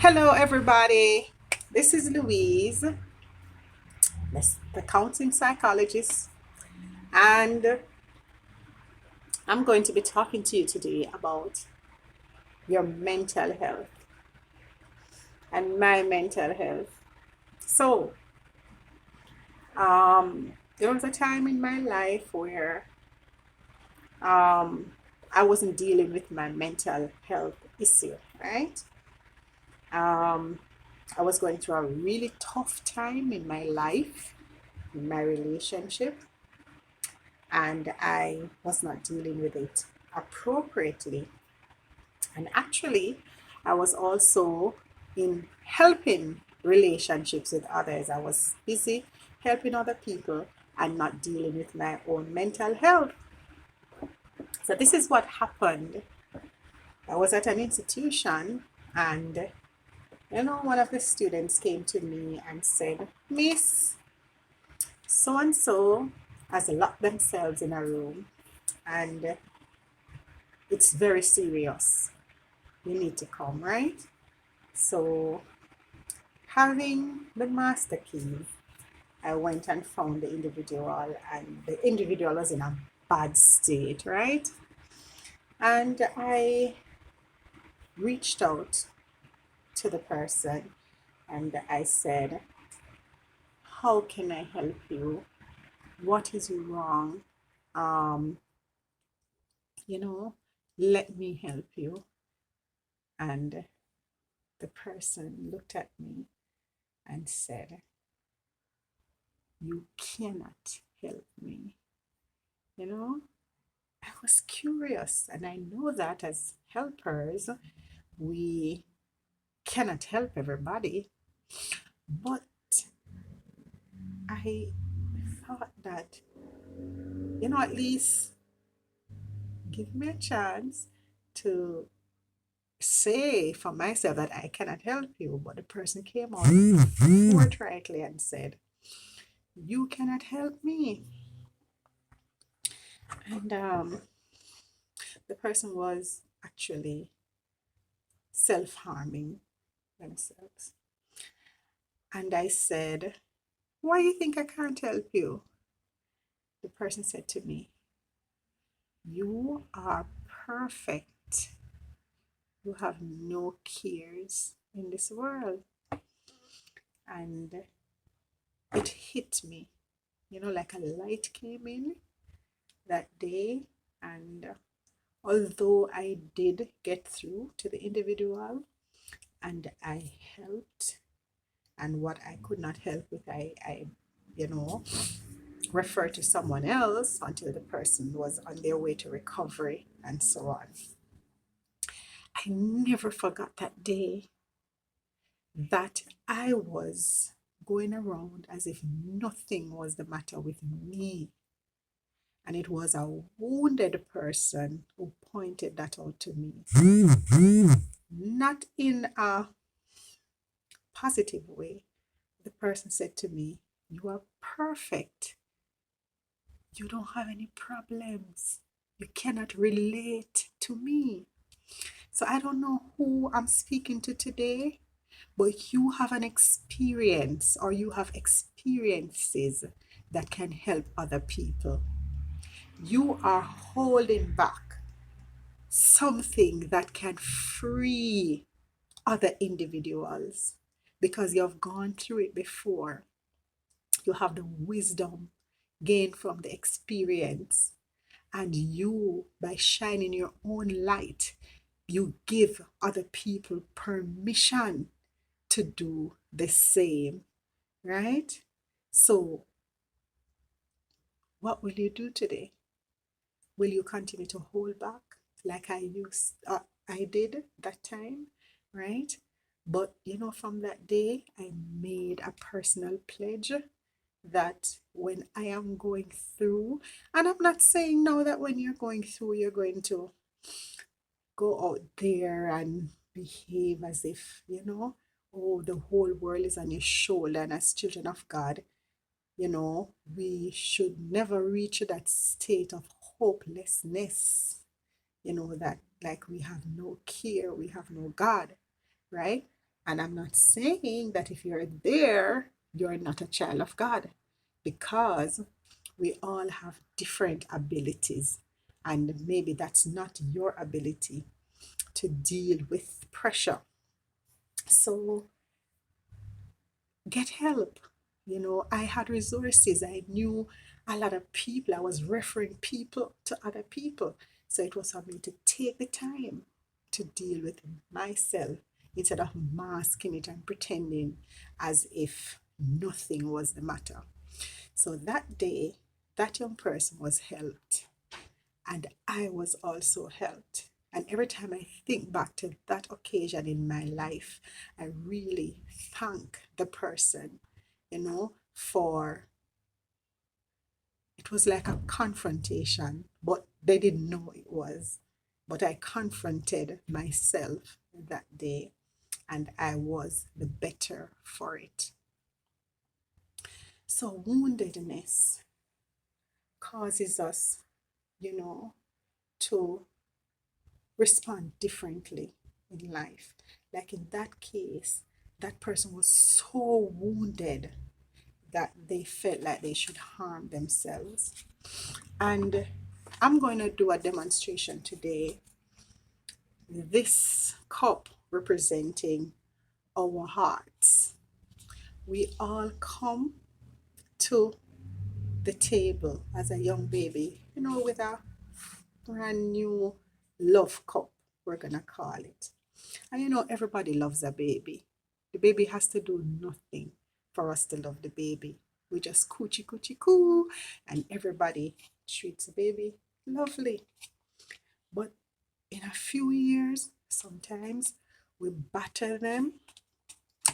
Hello, everybody. This is Louise, the counseling psychologist, and I'm going to be talking to you today about your mental health and my mental health. So, there was a time in my life where um, I wasn't dealing with my mental health issue, right? Um, I was going through a really tough time in my life, in my relationship, and I was not dealing with it appropriately. And actually, I was also in helping relationships with others. I was busy helping other people and not dealing with my own mental health. So, this is what happened. I was at an institution, and one of the students came to me and said, Miss, so and so has locked themselves in a room, and it's very serious. You need to come, right? So, having the master key, I went and found the individual, and the individual was in a bad state, right? And I reached out to the person and I said, how can I help you? What is wrong? Um, you know, let me help you. And the person looked at me and said, you cannot help me. You know, I was curious, and I know that as helpers, we cannot help everybody, but I thought that, at least give me a chance to say for myself that I cannot help you. But the person came on forthrightly and said, you cannot help me. And the person was actually self harming themselves. And I said, why do you think I can't help you? The person said to me, you are perfect. You have no cares in this world. And it hit me, like a light came in that day. And although I did get through to the individual and I helped, and what I could not help with, I you know, refer to someone else until the person was on their way to recovery and so on. I never forgot that day that I was going around as if nothing was the matter with me. And it was a wounded person who pointed that out to me. Not in a positive way. The person said to me, you are perfect. You don't have any problems. You cannot relate to me. So I don't know who I'm speaking to today, but you have an experience or you have experiences that can help other people. You are holding back something that can free other individuals because you have gone through it before. You have the wisdom gained from the experience, and you, by shining your own light, you give other people permission to do the same, right? So, what will you do today? Will you continue to hold back like I did that time, right? But from that day, I made a personal pledge that when I am going through, and I'm not saying now that when you're going through, you're going to go out there and behave as if, oh, the whole world is on your shoulder. And as children of God, we should never reach that state of hopelessness, that like we have no care, we have no God, right? And I'm not saying that if you're there, you're not a child of God, because we all have different abilities. And maybe that's not your ability to deal with pressure. So get help. I had resources. I knew a lot of people. I was referring people to other people. So it was for me to take the time to deal with myself instead of masking it and pretending as if nothing was the matter. So that day, that young person was helped, and I was also helped. And every time I think back to that occasion in my life, I really thank the person, for it was like a confrontation, but they didn't know it was. But I confronted myself that day, and I was the better for it. So, woundedness causes us, to respond differently in life. Like in that case, that person was so wounded that they felt like they should harm themselves. And I'm going to do a demonstration today. This cup representing our hearts. We all come to the table as a young baby, with a brand new love cup, we're going to call it. And everybody loves a baby. The baby has to do nothing for us to love the baby. We just coochie coochie coo, and everybody treats the baby lovely. But in a few years, sometimes we batter them,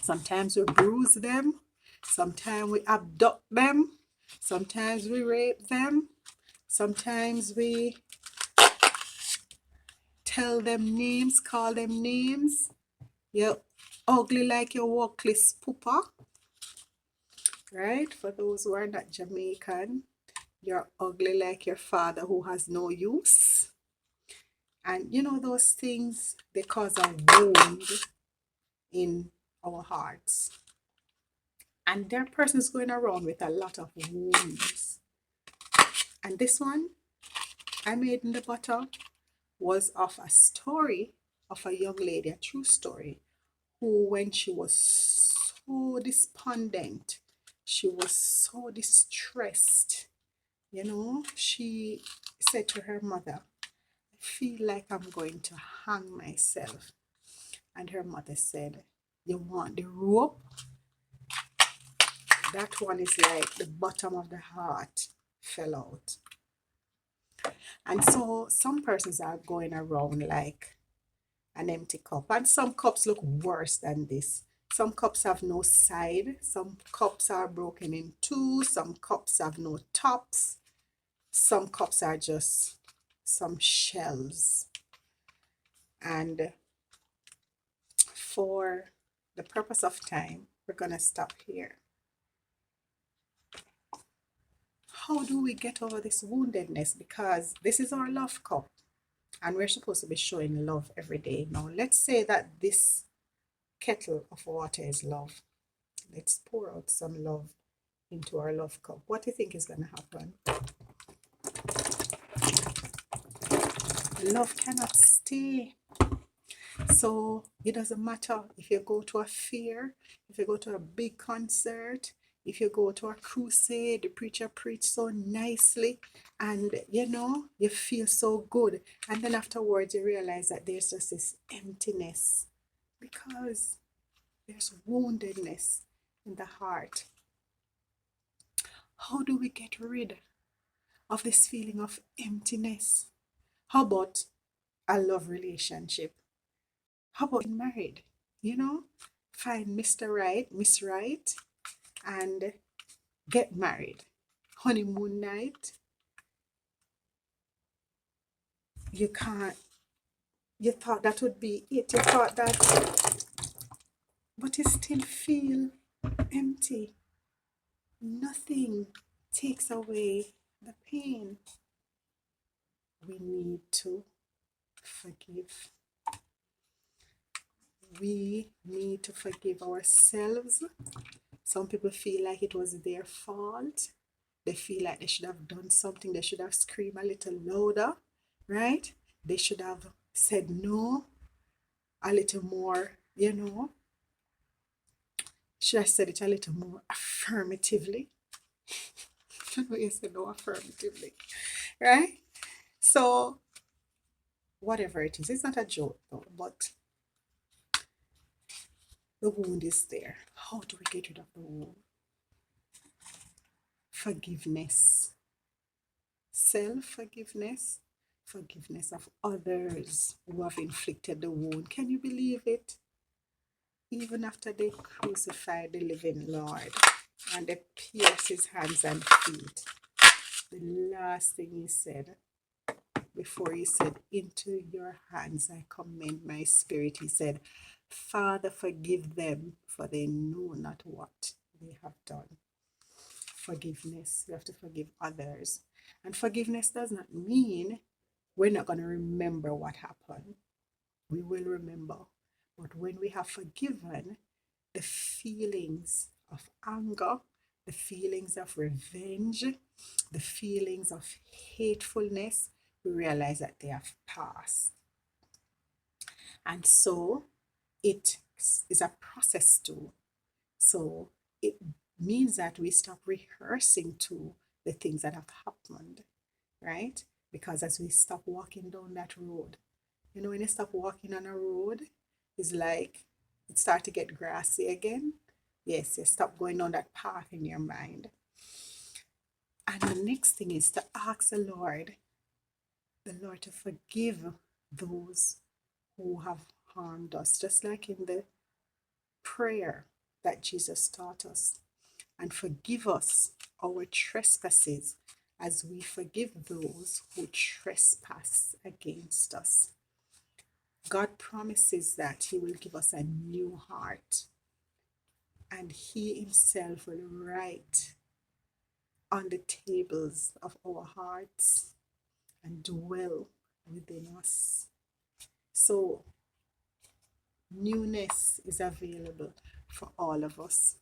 sometimes we bruise them, sometimes we abduct them, sometimes we rape them, sometimes we tell them names, call them names. You're ugly like your walkless pooper, right? For those who are not Jamaican, you're ugly like your father who has no use. And those things, they cause a wound in our hearts. And there are persons going around with a lot of wounds. And this one I made in the butter was of a story of a young lady, a true story, who, when she was so despondent, she was so distressed, she said to her mother, I feel like I'm going to hang myself. And her mother said, you want the rope? That one is like the bottom of the heart fell out. And so some persons are going around like an empty cup. And some cups look worse than this. Some cups have no side. Some cups are broken in two. Some cups have no tops. Some cups are just some shells. And for the purpose of time, we're going to stop here. How do we get over this woundedness? Because this is our love cup, and we're supposed to be showing love every day. Now, let's say that this kettle of water is love. Let's pour out some love into our love cup. What do you think is going to happen? Love cannot stay. So it doesn't matter if you go to a fair, if you go to a big concert, if you go to a crusade, the preacher preached so nicely, and you feel so good. And then afterwards you realize that there's just this emptiness because there's woundedness in the heart. How do we get rid of this feeling of emptiness? How about a love relationship? How about being married? Find Mr. Right, Miss Right, and get married. Honeymoon night. You can't, you thought that would be it. You thought that, but you still feel empty. Nothing takes away the pain. We need to forgive. we need to forgive ourselves. Some people feel like it was their fault. They feel like they should have done something. They should have screamed a little louder, right? They should have said no a little more, should have said it a little more affirmatively. You said no affirmatively, right? So, whatever it is, it's not a joke though, but the wound is there. How do we get rid of the wound? Forgiveness, self-forgiveness, forgiveness of others who have inflicted the wound. Can you believe it? Even after they crucified the living Lord and they pierced his hands and feet, the last thing he said, before he said, "Into your hands I commend my spirit," he said, "Father, forgive them, for they know not what they have done." Forgiveness. We have to forgive others. And forgiveness does not mean we're not going to remember what happened. We will remember. But when we have forgiven, the feelings of anger, the feelings of revenge, the feelings of hatefulness, we realize that they have passed. And so it is a process too. So it means that we stop rehearsing to the things that have happened, right? Because as we stop walking down that road, when you stop walking on a road, it's like it starts to get grassy again. Yes, you stop going on that path in your mind. And the next thing is to ask the Lord to forgive those who have harmed us, just like in the prayer that Jesus taught us. And forgive us our trespasses as we forgive those who trespass against us. God promises that he will give us a new heart, and he himself will write on the tables of our hearts and dwell within us. So newness is available for all of us.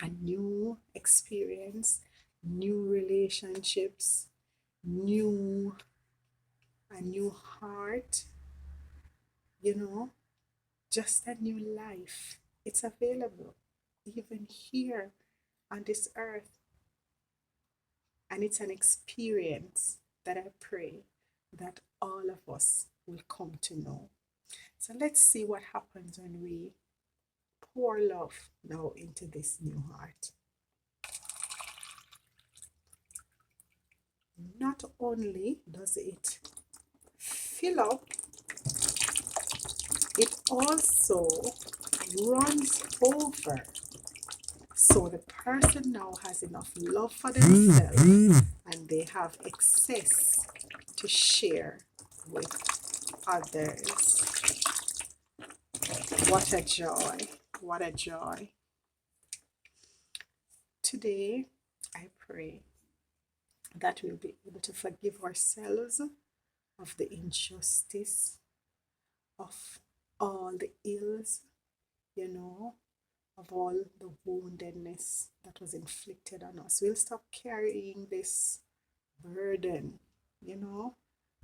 A new experience, new relationships, a new heart, just a new life. It's available even here on this earth. And it's an experience that I pray that all of us will come to know. So let's see what happens when we pour love now into this new heart. Not only does it fill up, it also runs over. So the person now has enough love for themselves and they have excess to share with others. What a joy! What a joy! Today, I pray that we'll be able to forgive ourselves of the injustice, of all the ills, of all the woundedness that was inflicted on us. We'll stop carrying this burden,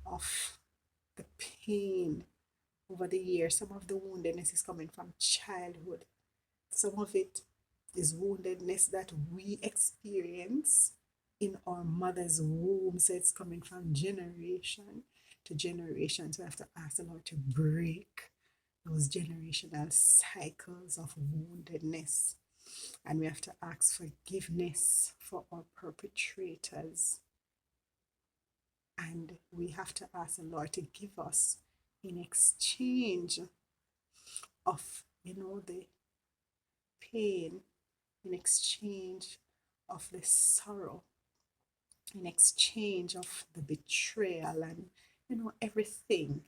of the pain over the years. Some of the woundedness is coming from childhood. Some of it is woundedness that we experience in our mother's womb. So it's coming from generation to generation. So we have to ask the Lord to break those generational cycles of woundedness. And we have to ask forgiveness for our perpetrators. And we have to ask the Lord to give us, in exchange of, the pain, in exchange of the sorrow, in exchange of the betrayal and, everything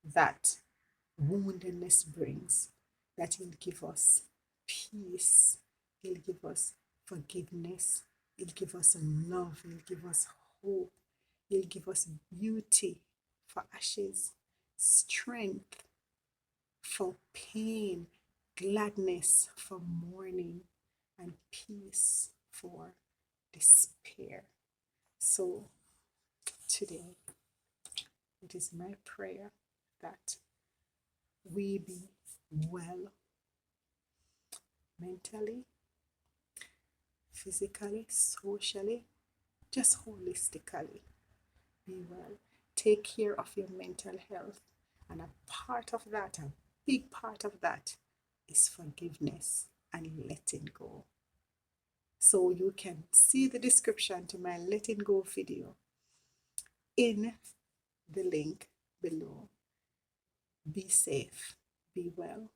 that woundedness brings, that he'll give us peace, he'll give us forgiveness, he'll give us love, he'll give us hope, he'll give us beauty for ashes, strength for pain, gladness for mourning, and peace for despair. So today, it is my prayer that we be well mentally, physically, socially, just holistically. Be well. Take care of your mental health. And a part of that, a big part of that, is forgiveness and letting go. So you can see the description to my letting go video in the link below. Be safe, be well,